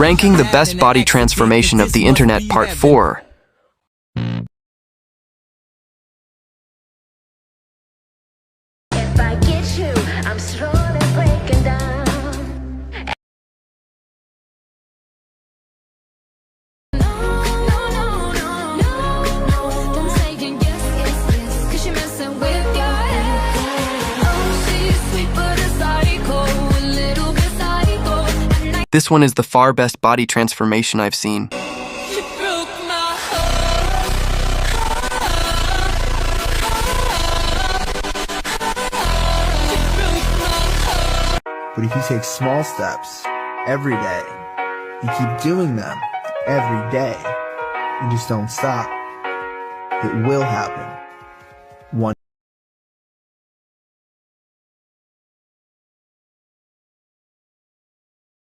Ranking the best body transformation of the internet part 4. If I get you, I'm slowly breaking down. No, don't say yes, 'cause you're messing with your head. Oh, she's sweet but a psycho, a little bit psycho. This one is the far best body transformation I've seen. She broke my heart. But if you take small steps every day, you keep doing them every day, you just don't stop, it will happen.